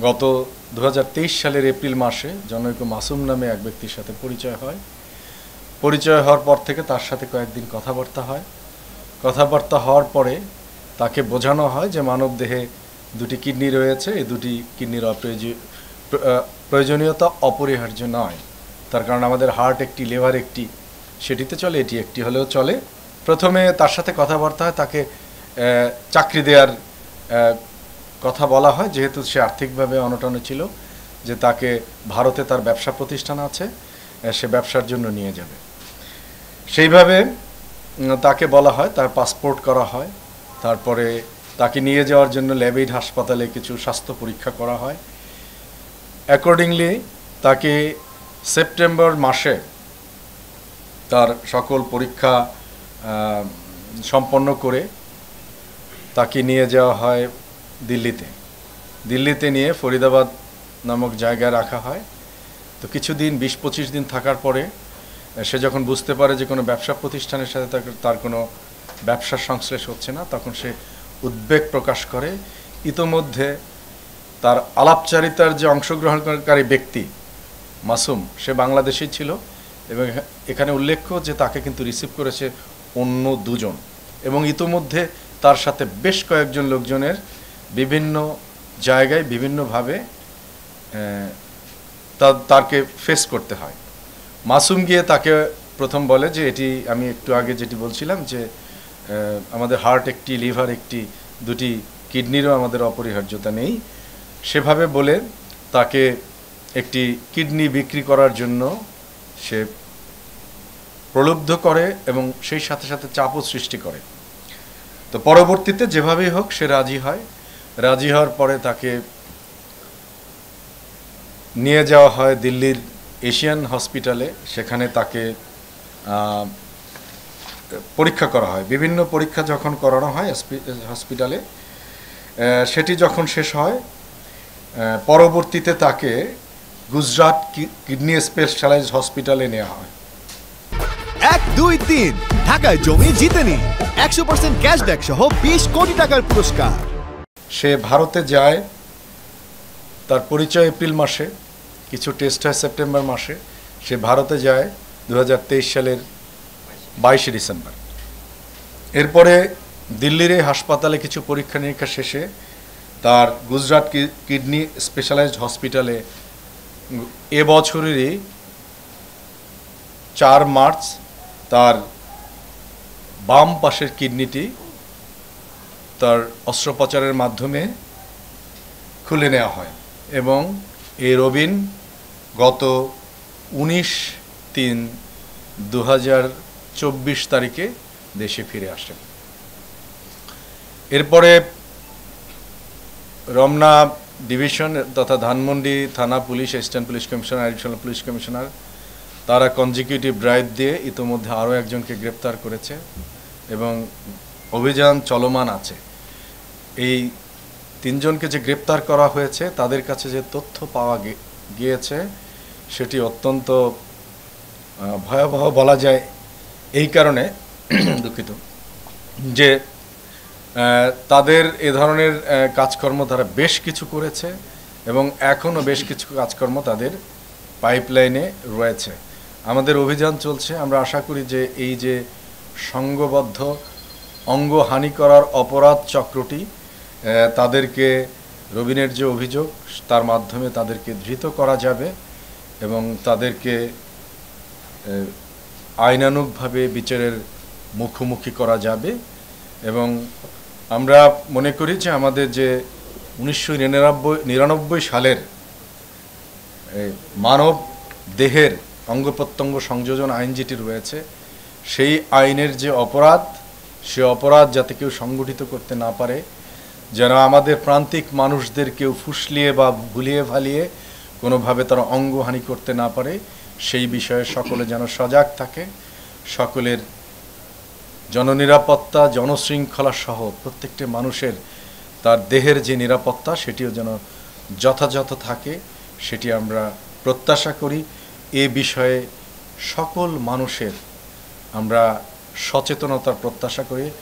গত 2023 সালের এপ্রিল মাসে জনৈক মাসুম নামে এক ব্যক্তির সাথে পরিচয় হয়। পরিচয় হওয়ার পর থেকে তার সাথে কয়েকদিন কথাবার্তা হয়। কথাবার্তা হওয়ার পরে তাকে বোঝানো হয় যে মানবদেহে দুটি কিডনি রয়েছে, এই দুটি কিডনির প্রয়োজনীয়তা অপরিহার্য নয়। তার কারণ আমাদের হার্ট একটি, লিভার একটি, সেটিতে চলে, এটি একটি হলেও চলে। প্রথমে তার সাথে কথাবার্তা হয়, তাকে চাকরি দেওয়ার কথা বলা হয়, যেহেতু সে আর্থিকভাবে অনটনে ছিল, যে তাকে ভারতে তার ব্যবসা প্রতিষ্ঠান আছে, সে ব্যবসার জন্য নিয়ে যাবে। সেইভাবে তাকে বলা হয়, তার পাসপোর্ট করা হয়, তারপরে তাকে নিয়ে যাওয়ার জন্য ল্যাবেইড হাসপাতালে কিছু স্বাস্থ্য পরীক্ষা করা হয়। অ্যাকর্ডিংলি তাকে সেপ্টেম্বর মাসে তার সকল পরীক্ষা সম্পন্ন করে তাকে নিয়ে যাওয়া হয় দিল্লিতে নিয়ে ফরিদাবাদ নামক জায়গায় রাখা হয়। তো কিছুদিন 20-25 দিন থাকার পরে সে যখন বুঝতে পারে যে কোনো ব্যবসা প্রতিষ্ঠানের সাথে তার কোনো ব্যবসার সংশ্লেষ হচ্ছে না, তখন সে উদ্বেগ প্রকাশ করে। ইতোমধ্যে তার আলাপচারিতার যে অংশগ্রহণকারী ব্যক্তি মাসুম, সে বাংলাদেশি ছিল এবং এখানে উল্লেখ্য যে তাকে কিন্তু রিসিভ করেছে অন্য দুজন, এবং ইতোমধ্যে তার সাথে বেশ কয়েকজন লোকজনের বিভিন্ন জায়গায় বিভিন্নভাবে তাকে ফেস করতে হয়। মাসুম গিয়ে তাকে প্রথম বলে যে এটি আমি একটু আগে যেটি বলছিলাম যে আমাদের হার্ট একটি, লিভার একটি, দুটি কিডনিরও আমাদের অপরিহার্যতা নেই। সেভাবে বলে তাকে একটি কিডনি বিক্রি করার জন্য সে প্রলুব্ধ করে এবং সেই সাথে সাথে চাপও সৃষ্টি করে। তো পরবর্তীতে যেভাবেই হোক সে রাজি হয়। রাজি হওয়ার পরে তাকে নিয়ে যাওয়া হয় দিল্লির এশিয়ান হসপিটালে। সেখানে তাকে পরীক্ষা করা হয়। বিভিন্ন পরীক্ষা যখন করানো হয় হসপিটালে, সেটি যখন শেষ হয়, পরবর্তীতে তাকে গুজরাট কিডনি স্পেশালাইজড হসপিটালে নেওয়া হয়। 1, 2, 3 ঢাকায় জমি জিতে নিন 100% ক্যাশব্যাক সহ 20 কোটি টাকার পুরস্কার। সে ভারতে যায়, তার পরিচয় এপ্রিল মাসে, কিছু টেস্ট হয় সেপ্টেম্বর মাসে। সে ভারতে যায় 2023 সালের 22 ডিসেম্বর। এরপরে দিল্লির এই হাসপাতালে কিছু পরীক্ষা নিরীক্ষা শেষে তার গুজরাট কিডনি স্পেশালাইজড হসপিটালে এবছরেরই 4 মার্চ তার বাম পাশের কিডনিটি তার অস্ত্রোপচারের মাধ্যমে খুলে নেওয়া হয় এবং এই রবিন গত 19/3/2024 তারিখে দেশে ফিরে আসেন। এরপরে রমনা ডিভিশন তথা ধানমন্ডি থানা police, assistant police commissioner, additional police commissioner, তারা কনজিকিউটিভ ড্রাইভ দিয়ে ইতোমধ্যে আরও একজনকে গ্রেপ্তার করেছে এবং অভিযান চলমান আছে। এই 3 জনকে যে গ্রেপ্তার করা হয়েছে, তাদের কাছে যে তথ্য পাওয়া গিয়েছে সেটি অত্যন্ত ভয়াবহ বলা যায়। এই কারণে দুঃখিত যে তাদের এ ধরনের কাজকর্ম তারা বেশ কিছু করেছে এবং এখনও বেশ কিছু কাজকর্ম তাদের পাইপলাইনে রয়েছে। আমাদের অভিযান চলছে। আমরা আশা করি যে এই যে সংঘবদ্ধ অঙ্গহানি করার অপরাধ চক্রটি, তাদেরকে রবিনের যে অভিযোগ তার মাধ্যমে তাদেরকে ধৃত করা যাবে এবং তাদেরকে আইনানুগভাবে বিচারের মুখোমুখি করা যাবে। এবং আমরা মনে করি যে আমাদের যে 1999 সালের মানব দেহের অঙ্গ প্রত্যঙ্গ সংযোজন আইন যেটি রয়েছে, সেই আইনের যে অপরাধ, সে অপরাধ যাতে কেউ সংগঠিত করতে না পারে, যেন আমাদের প্রান্তিক মানুষদের কেউ ফুসলিয়ে বা ভুলিয়ে ভালিয়ে কোনোভাবে তারা অঙ্গহানি করতে না পারে, সেই বিষয়ে সকলে যেন সজাগ থাকে। সকলের জননিরাপত্তা, জনশৃঙ্খলা সহ প্রত্যেকটি মানুষের তার দেহের যে নিরাপত্তা সেটিও যেন যথাযথ থাকে, সেটি আমরা প্রত্যাশা করি। এ বিষয়ে সকল মানুষের আমরা সচেতনতার প্রত্যাশা করি।